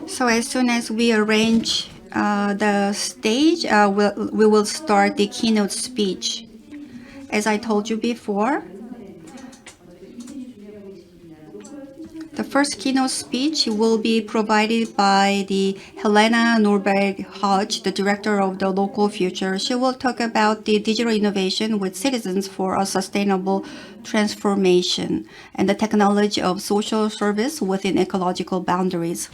So as soon as we arrange the stage, we will start the keynote speech. As I told you before, the first keynote speech will be provided by the Helena Norberg-Hodge, the director of the Local Future. She will talk about the digital innovation with citizens for a sustainable transformation and the technology of social service within ecological boundaries.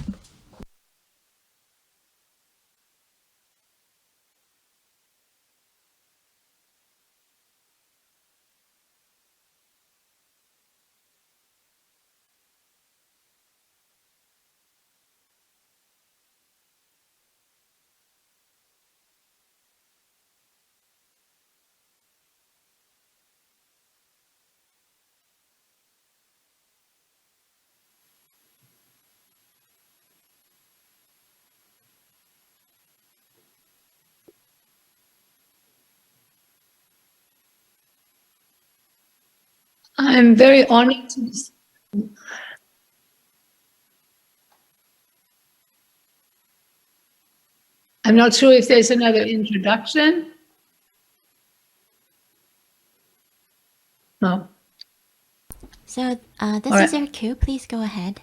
I'm very honored to. I'm not sure if there's another introduction. No. So this is your cue. Please go ahead.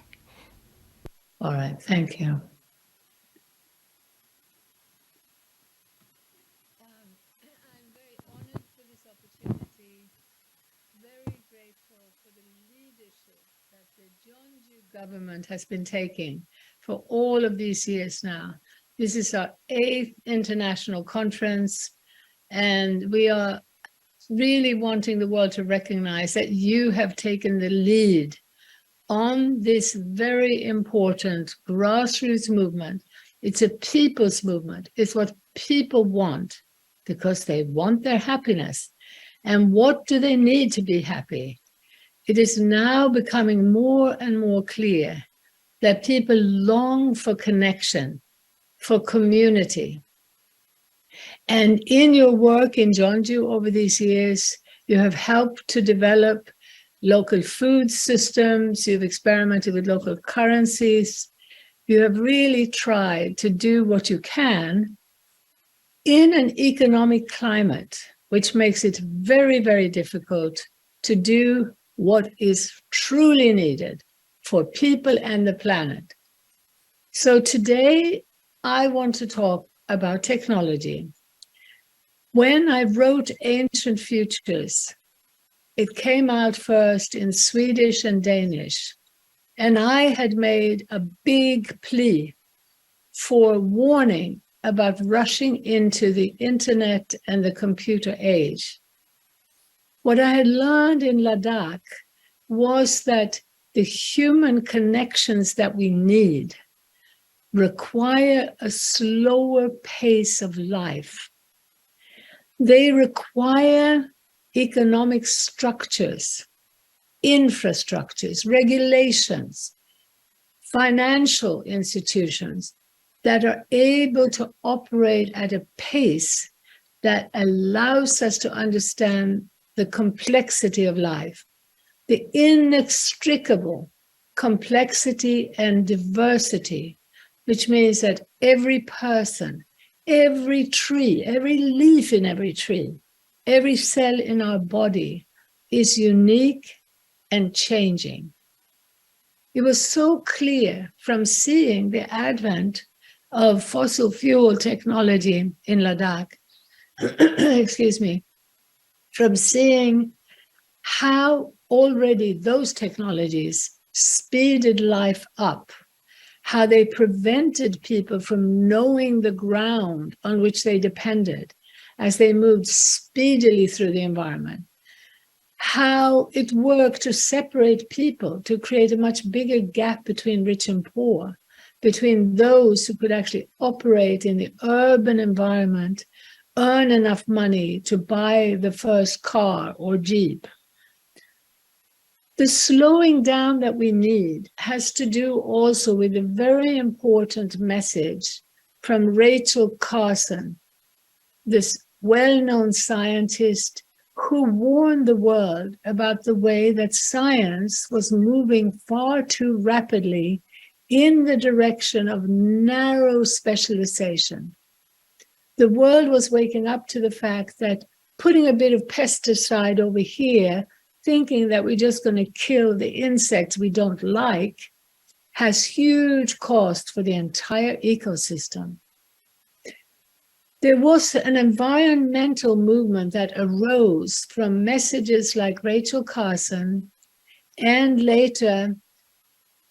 All right. Thank you. I'm very honored for this opportunity. Very grateful for the leadership that the Jeonju government has been taking for all of these years now. This is our 8th international conference, and we are really wanting the world to recognize that you have taken the lead on this very important grassroots movement. It's a people's movement. It's what people want because they want their happiness. And what do they need to be happy? It is now becoming more and more clear that people long for connection, for community. And in your work in Jeonju over these years, you have helped to develop local food systems, you've experimented with local currencies, you have really tried to do what you can in an economic climate, which makes it very, very difficult to do what is truly needed for people and the planet. So today, I want to talk about technology. When I wrote Ancient Futures, it came out first in Swedish and Danish, and I had made a big plea for warning about rushing into the internet and the computer age. What I had learned in Ladakh was that the human connections that we need require a slower pace of life. They require economic structures, infrastructures, regulations, financial institutions that are able to operate at a pace that allows us to understand the complexity of life, the inextricable complexity and diversity, which means that every person, every tree, every leaf in every tree, every cell in our body is unique and changing. It was so clear from seeing the advent of fossil fuel technology in Ladakh, excuse me, from seeing how already those technologies speeded life up, how they prevented people from knowing the ground on which they depended as they moved speedily through the environment, how it worked to separate people, to create a much bigger gap between rich and poor, between those who could actually operate in the urban environment, earn enough money to buy the first car or Jeep. The slowing down that we need has to do also with a very important message from Rachel Carson, this well-known scientist who warned the world about the way that science was moving far too rapidly in the direction of narrow specialization. The world was waking up to the fact that putting a bit of pesticide over here, thinking that we're just going to kill the insects we don't like, has huge cost for the entire ecosystem. There was an environmental movement that arose from messages like Rachel Carson and later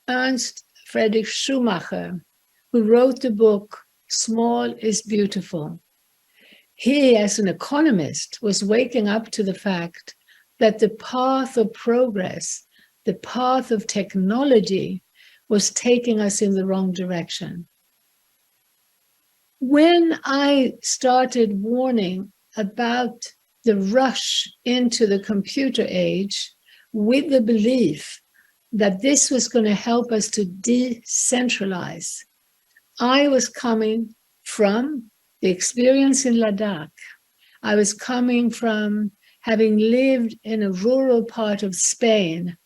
Ernst Friedrich Schumacher, who wrote the book, Small is Beautiful. He, as an economist, was waking up to the fact that the path of progress, the path of technology, was taking us in the wrong direction. When I started warning about the rush into the computer age with the belief that this was going to help us to decentralize, I was coming from the experience in Ladakh. I was coming from having lived in a rural part of Spain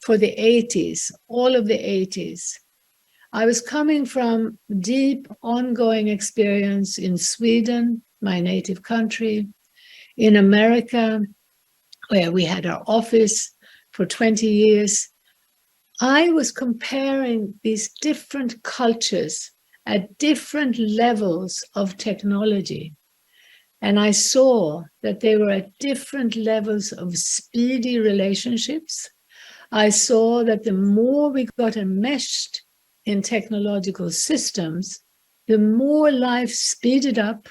for the 80s, all of the 80s. I was coming from deep, ongoing experience in Sweden, my native country, in America, where we had our office for 20 years. I was comparing these different cultures at different levels of technology. And I saw that they were at different levels of speedy relationships. I saw that the more we got enmeshed in technological systems, the more life speeded up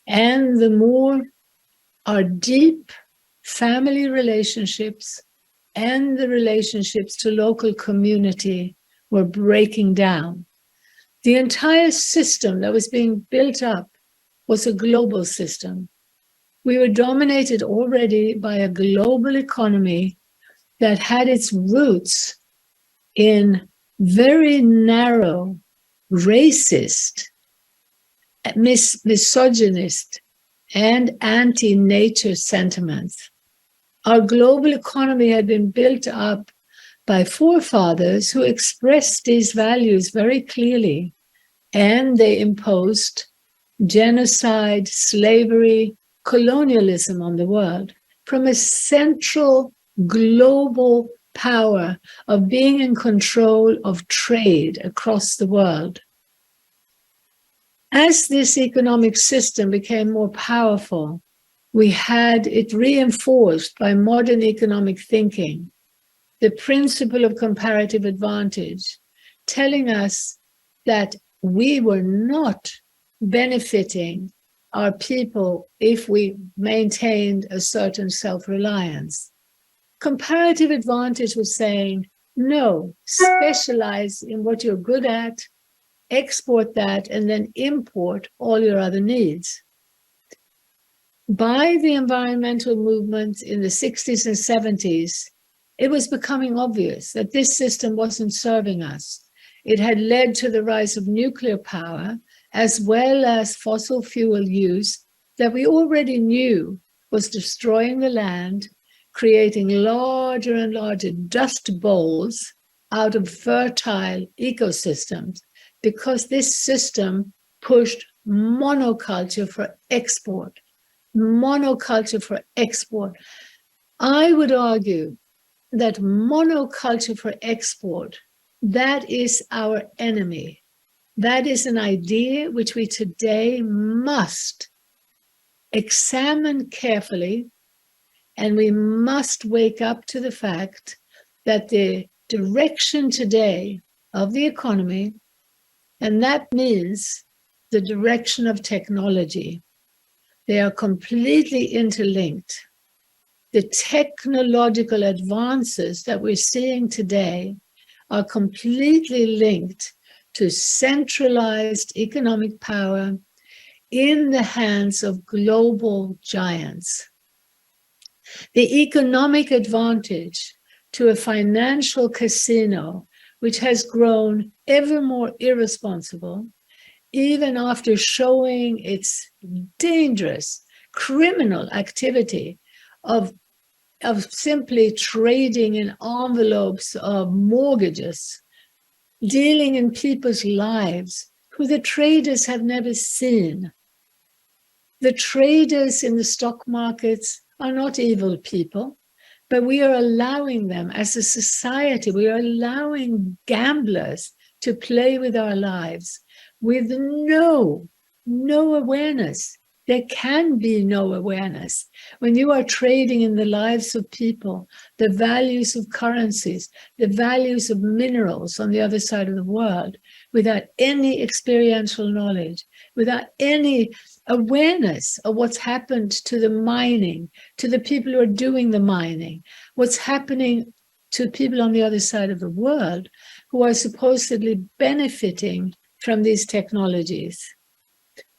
and the more our deep family relationships and the relationships to local community were breaking down. The entire system that was being built up was a global system. We were dominated already by a global economy that had its roots in very narrow, racist, misogynist, and anti-nature sentiments. Our global economy had been built up by forefathers who expressed these values very clearly, and they imposed genocide, slavery, colonialism on the world from a central global power of being in control of trade across the world. As this economic system became more powerful, we had it reinforced by modern economic thinking, the principle of comparative advantage, telling us that we were not benefiting our people if we maintained a certain self-reliance. Comparative advantage was saying, no, specialize in what you're good at, export that, and then import all your other needs. By the environmental movement in the 60s and 70s, it was becoming obvious that this system wasn't serving us. It had led to the rise of nuclear power, as well as fossil fuel use that we already knew was destroying the land, creating larger and larger dust bowls out of fertile ecosystems, because this system pushed monoculture for export. Monoculture for export. I would argue that monoculture for export, that is our enemy. That is an idea which we today must examine carefully, and we must wake up to the fact that the direction today of the economy, and that means the direction of technology, they are completely interlinked. The technological advances that we're seeing today are completely linked to centralized economic power in the hands of global giants. The economic advantage to a financial casino, which has grown ever more irresponsible, even after showing its dangerous criminal activity of simply trading in envelopes of mortgages, dealing in people's lives who the traders have never seen. The traders in the stock markets are not evil people, but we are allowing them as a society, we are allowing gamblers to play with our lives with no awareness. There can be no awareness. When you are trading in the lives of people, the values of currencies, the values of minerals on the other side of the world, without any experiential knowledge, without any awareness of what's happened to the mining, to the people who are doing the mining, what's happening to people on the other side of the world who are supposedly benefiting from these technologies.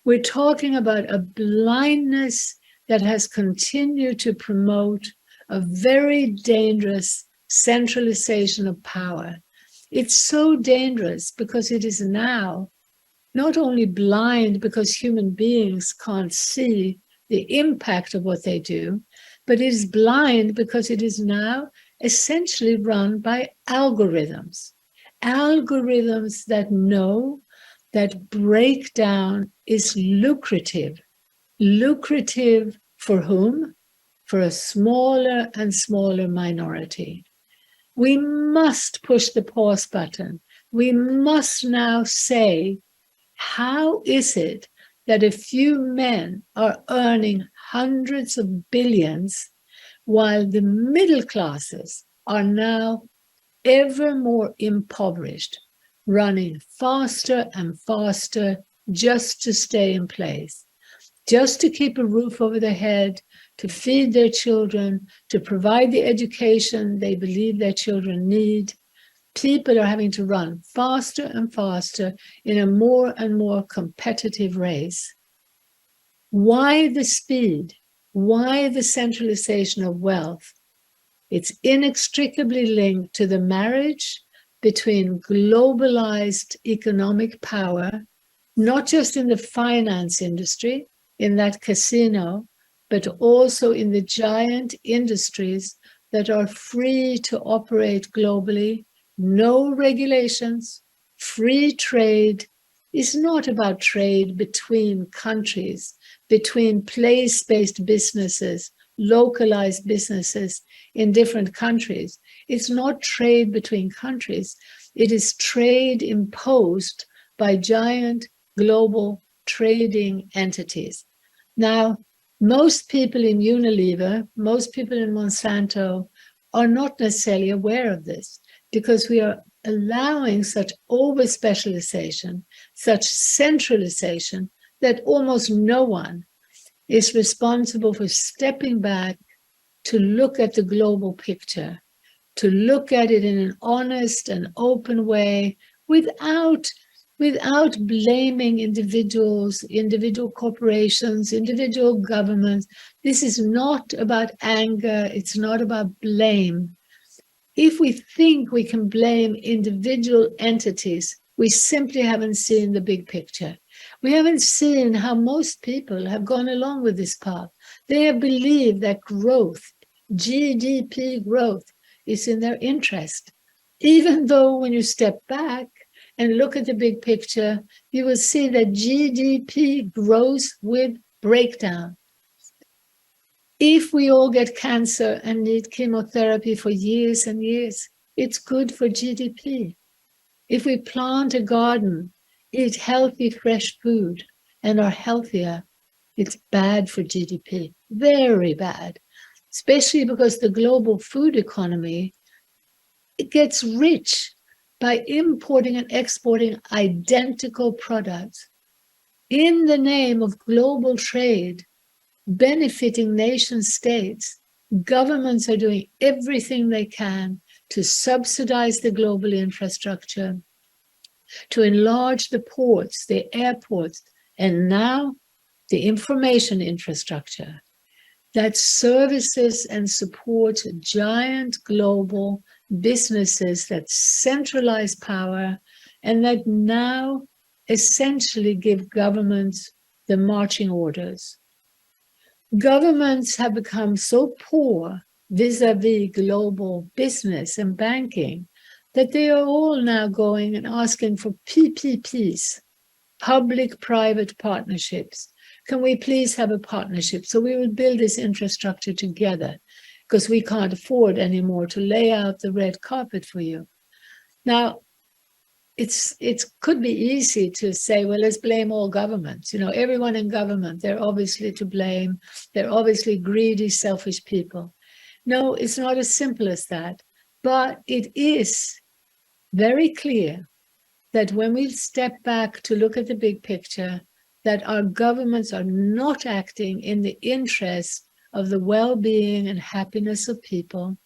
We're talking about a blindness that has continued to promote a very dangerous centralization of power. It's so dangerous because it is now not only blind because human beings can't see the impact of what they do, but it is blind because it is now essentially run by algorithms. Algorithms that know that breakdown is lucrative. Lucrative for whom? For a smaller and smaller minority. We must push the pause button. We must now say, how is it that a few men are earning hundreds of billions while the middle classes are now ever more impoverished, running faster and faster just to stay in place, just to keep a roof over their head, to feed their children, to provide the education they believe their children need. People are having to run faster and faster in a more and more competitive race. Why the speed? Why the centralization of wealth? It's inextricably linked to the marriage between globalized economic power, not just in the finance industry, in that casino, but also in the giant industries that are free to operate globally. No regulations, free trade is not about trade between countries, between place-based businesses, localized businesses in different countries. It's not trade between countries. It is trade imposed by giant global trading entities. Now, most people in Unilever, most people in Monsanto are not necessarily aware of this because we are allowing such over-specialization, such centralization that almost no one is responsible for stepping back to look at the global picture, to look at it in an honest and open way without blaming individuals, individual corporations, individual governments. This is not about anger. It's not about blame. If we think we can blame individual entities, we simply haven't seen the big picture. We haven't seen how most people have gone along with this path. They have believed that growth, GDP growth, is in their interest. Even though when you step back and look at the big picture, you will see that GDP grows with breakdown. If we all get cancer and need chemotherapy for years and years, it's good for GDP. If we plant a garden, eat healthy, fresh food, and are healthier, it's bad for GDP, very bad, especially because the global food economy, it gets rich by importing and exporting identical products in the name of global trade, benefiting nation states. Governments are doing everything they can to subsidize the global infrastructure, to enlarge the ports, the airports, and now the information infrastructure that services and supports giant global businesses that centralize power and that now essentially give governments the marching orders. Governments have become so poor vis-a-vis global business and banking that they are all now going and asking for PPPs, public-private partnerships. Can we please have a partnership? So we will build this infrastructure together because we can't afford anymore to lay out the red carpet for you. Now, it could be easy to say, well, let's blame all governments. You know, everyone in government, they're obviously to blame. They're obviously greedy, selfish people. No, it's not as simple as that. But it is very clear that when we step back to look at the big picture, that our governments are not acting in the interest of the well-being and happiness of people,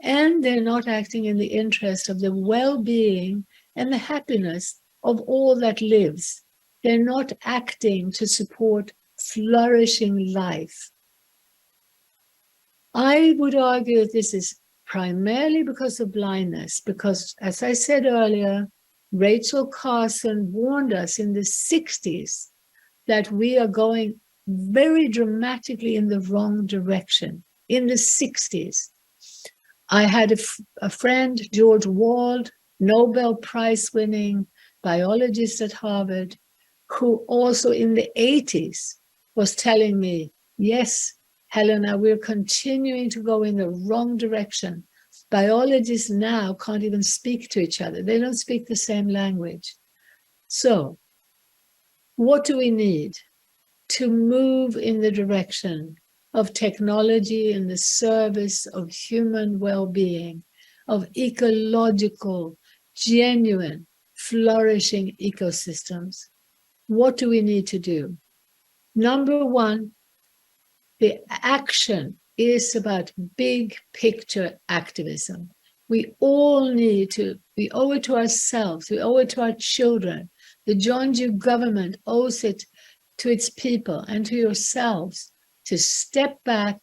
and they're not acting in the interest of the well-being and the happiness of all that lives. They're not acting to support flourishing life. I would argue that this is primarily because of blindness, because, as I said earlier, Rachel Carson warned us in the 60s that we are going very dramatically in the wrong direction. In the 60s. I had a friend, George Wald, Nobel Prize-winning biologist at Harvard, who also in the 80s was telling me, yes, Helena, we're continuing to go in the wrong direction. Biologists now can't even speak to each other. They don't speak the same language. So what do we need to move in the direction of technology in the service of human well-being, of ecological, genuine, flourishing ecosystems? What do we need to do? Number one, the action is about big picture activism. We all need to, we owe it to ourselves, we owe it to our children. The Jeonju government owes it to its people and to yourselves to step back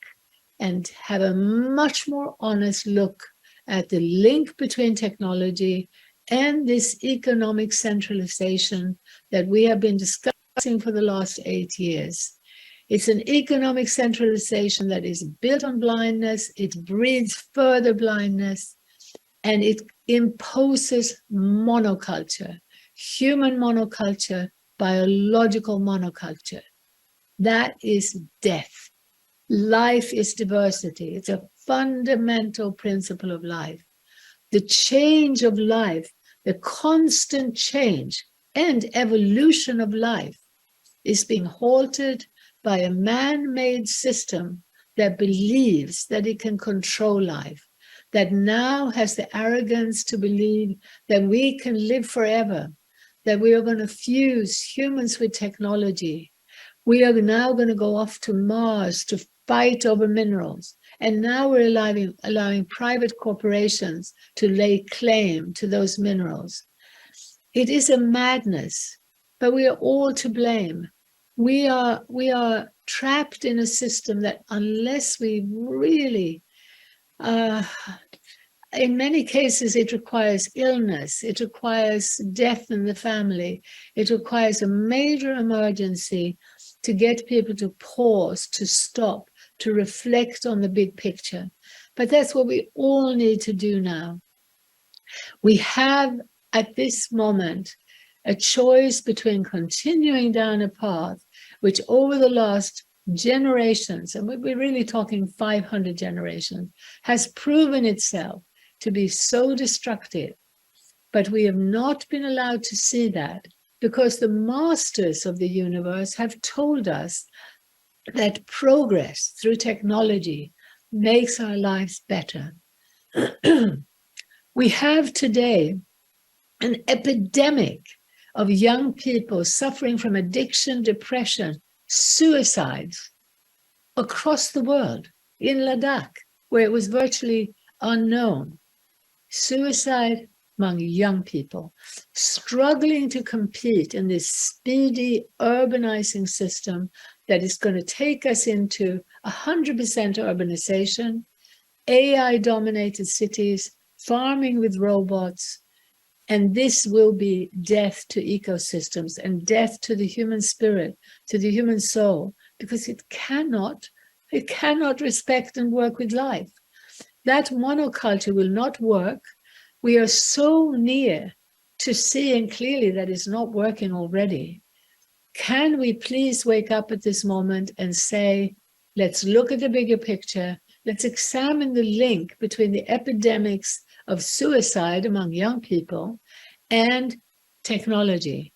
and have a much more honest look at the link between technology and this economic centralization that we have been discussing for the last 8 years. It's an economic centralization that is built on blindness, it breeds further blindness, and it imposes monoculture, human monoculture, biological monoculture. That is death. Life is diversity. It's a fundamental principle of life. The change of life, the constant change and evolution of life is being halted by a man-made system that believes that it can control life, that now has the arrogance to believe that we can live forever, that we are going to fuse humans with technology. We are now going to go off to Mars to fight over minerals. And now we're allowing private corporations to lay claim to those minerals. It is a madness, but we are all to blame. We are trapped in a system that unless we really, in many cases, it requires illness, it requires death in the family, it requires a major emergency to get people to pause, to stop, to reflect on the big picture. But that's what we all need to do now. We have, at this moment, a choice between continuing down a path which over the last generations, and we're really talking 500 generations, has proven itself to be so destructive. But we have not been allowed to see that because the masters of the universe have told us that progress through technology makes our lives better. We have today an epidemic of young people suffering from addiction, depression, suicides across the world, in Ladakh, where it was virtually unknown. Suicide among young people, struggling to compete in this speedy urbanizing system that is going to take us into 100% urbanization, AI-dominated cities, farming with robots, and this will be death to ecosystems and death to the human spirit, to the human soul, because it cannot It cannot respect and work with life. That monoculture will not work. We are so near to seeing clearly that it's not working already. Can we please wake up at this moment and say, let's look at the bigger picture. Let's examine the link between the epidemics of suicide among young people and technology.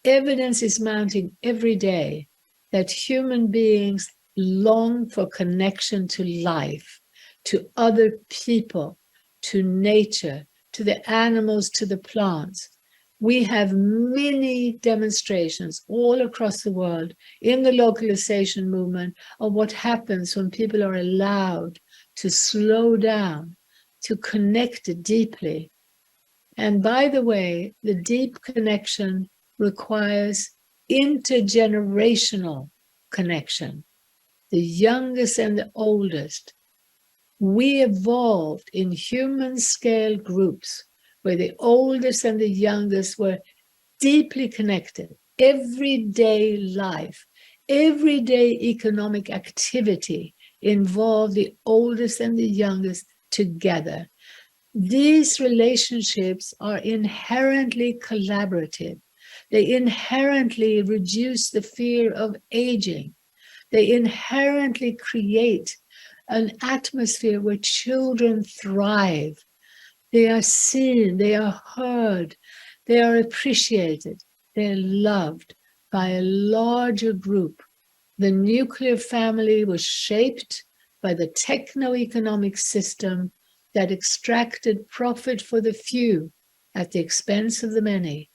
Evidence is mounting every day that human beings long for connection to life, to other people, to nature, to the animals, to the plants. We have many demonstrations all across the world in the localization movement of what happens when people are allowed to slow down, to connect deeply. And by the way, the deep connection requires intergenerational connection, the youngest and the oldest. We evolved in human scale groups where the oldest and the youngest were deeply connected. Everyday life, everyday economic activity involved the oldest and the youngest together. These relationships are inherently collaborative. They inherently reduce the fear of aging. They inherently create an atmosphere where children thrive. They are seen, they are heard, they are appreciated, they're loved by a larger group. The nuclear family was shaped by the techno-economic system that extracted profit for the few at the expense of the many.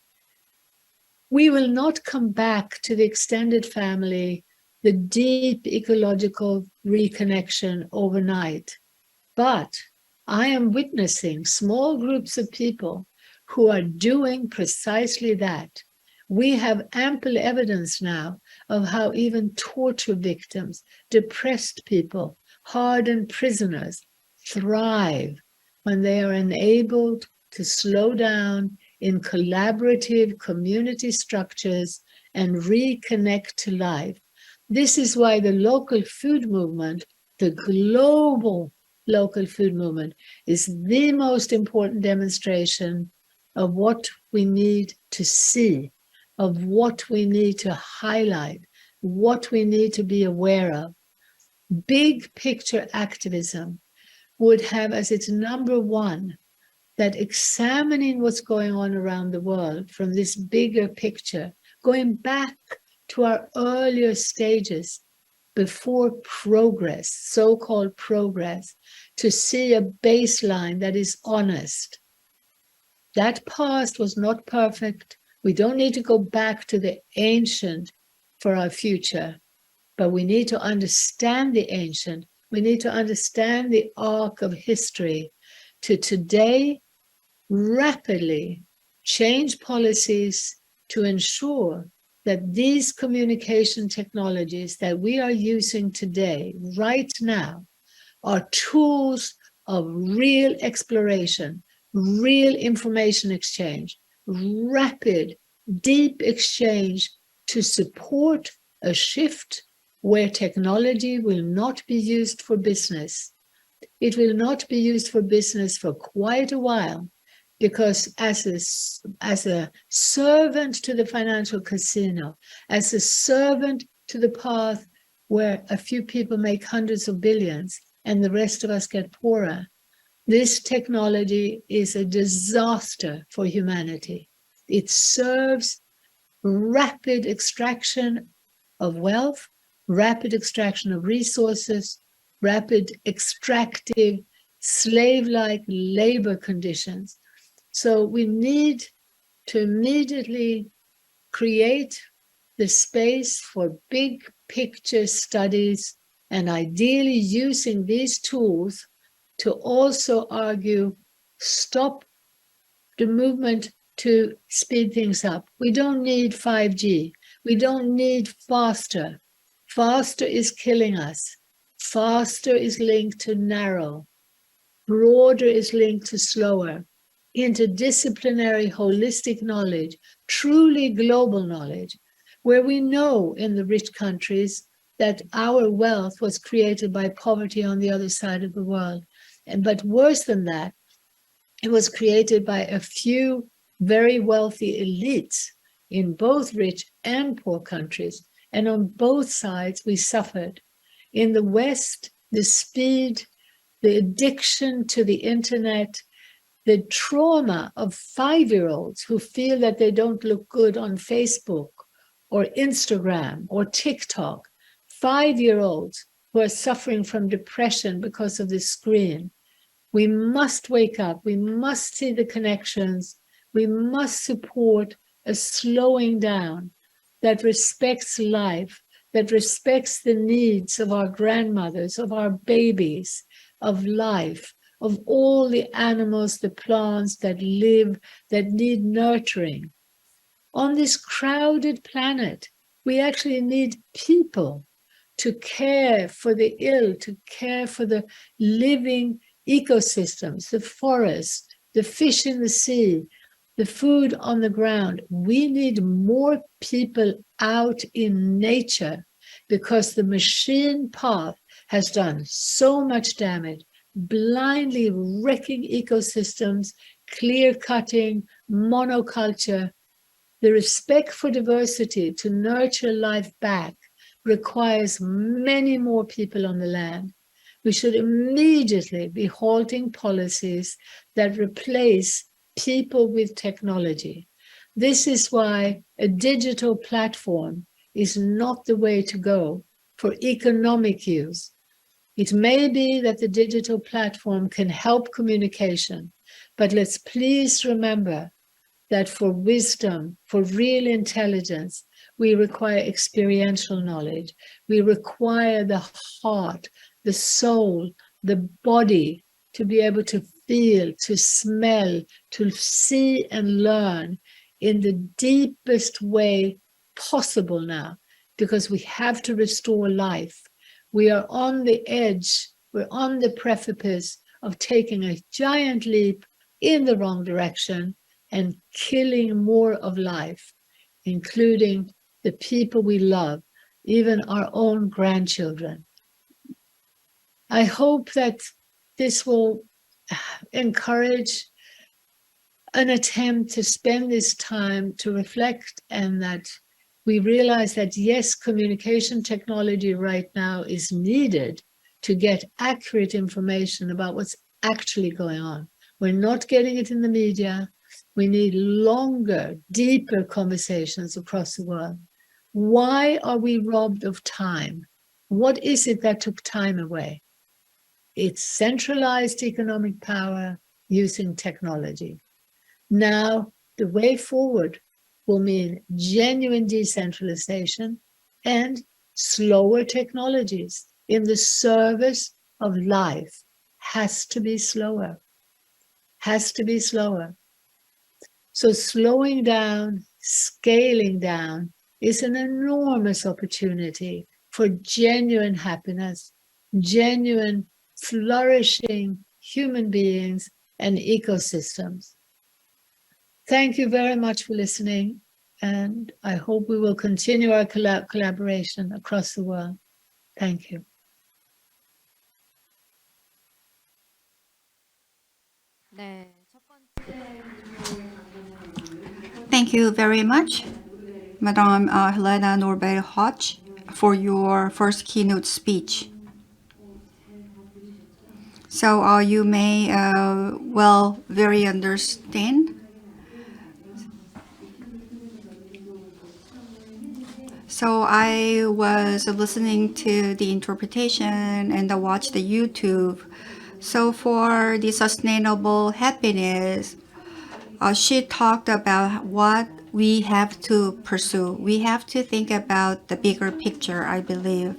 We will not come back to the extended family, the deep ecological reconnection overnight. But I am witnessing small groups of people who are doing precisely that. We have ample evidence now of how even torture victims, depressed people, hardened prisoners thrive when they are enabled to slow down in collaborative community structures and reconnect to life. This is why the local food movement, the global local food movement, is the most important demonstration of what we need to see, of what we need to highlight, what we need to be aware of. Big picture activism would have as its number one that examining what's going on around the world from this bigger picture, going back to our earlier stages before progress, so-called progress, to see a baseline that is honest. That past was not perfect. We don't need to go back to the ancient for our future, but we need to understand the ancient. We need to understand the arc of history to today rapidly change policies to ensure that these communication technologies that we are using today, right now, are tools of real exploration, real information exchange, rapid, deep exchange to support a shift where technology will not be used for business. It will not be used for business for quite a while, because as a servant to the financial casino, as a servant to the path where a few people make hundreds of billions and the rest of us get poorer, this technology is a disaster for humanity. It serves rapid extraction of wealth, rapid extraction of resources, rapid extractive, slave-like labor conditions. So we need to immediately create the space for big picture studies and ideally using these tools to also argue, stop the movement to speed things up. We don't need 5G. We don't need faster. Faster is killing us. Faster is linked to narrow. Broader is linked to slower. Interdisciplinary, holistic knowledge, truly global knowledge, where we know in the rich countries that our wealth was created by poverty on the other side of the world. But worse than that, it was created by a few very wealthy elites in both rich and poor countries. And on both sides, we suffered. In the West, the speed, the addiction to the internet, the trauma of 5-year-olds who feel that they don't look good on Facebook or Instagram or TikTok, 5-year-olds who are suffering from depression because of the screen. We must wake up. We must see the connections. We must support a slowing down that respects life, that respects the needs of our grandmothers, of our babies, of life, of all the animals, the plants that live, that need nurturing. On this crowded planet, we actually need people to care for the ill, to care for the living ecosystems, the forest, the fish in the sea, the food on the ground. We need more people out in nature because the machine path has done so much damage, blindly wrecking ecosystems, clear cutting, monoculture. The respect for diversity to nurture life back requires many more people on the land. We should immediately be halting policies that replace people with technology. This is why a digital platform is not the way to go for economic use. It may be that the digital platform can help communication, but let's please remember that for wisdom, for real intelligence, we require experiential knowledge. We require the heart, the soul, the body to be able to feel, to smell, to see and learn in the deepest way possible now, because we have to restore life. We are on the edge, we're on the precipice of taking a giant leap in the wrong direction and killing more of life, including the people we love, even our own grandchildren. I hope that this will encourage an attempt to spend this time to reflect, and that we realize that, yes, communication technology right now is needed to get accurate information about what's actually going on. We're not getting it in the media. We need longer, deeper conversations across the world. Why are we robbed of time? What is it that took time away? It's centralized economic power using technology. Now, the way forward will mean genuine decentralization and slower technologies in the service of life. Has to be slower. Has to be slower. So slowing down, scaling down is an enormous opportunity for genuine happiness, genuine flourishing human beings and ecosystems. Thank you very much for listening, and I hope we will continue our collaboration across the world. Thank you. 네, 첫 번째 Thank you very much, Madame Helena Norberg-Hodge, for your first keynote speech. So you may very understand. So I was listening to the interpretation and I watched the YouTube. So for the sustainable happiness, she talked about what we have to pursue. We have to think about the bigger picture, I believe.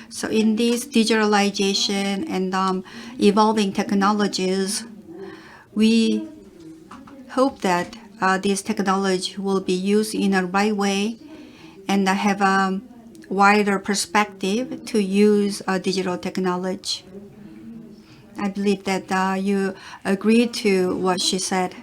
So in this digitalization and evolving technologies, we hope that this technology will be used in a right way and have a wider perspective to use digital technology. I believe that you agree to what she said.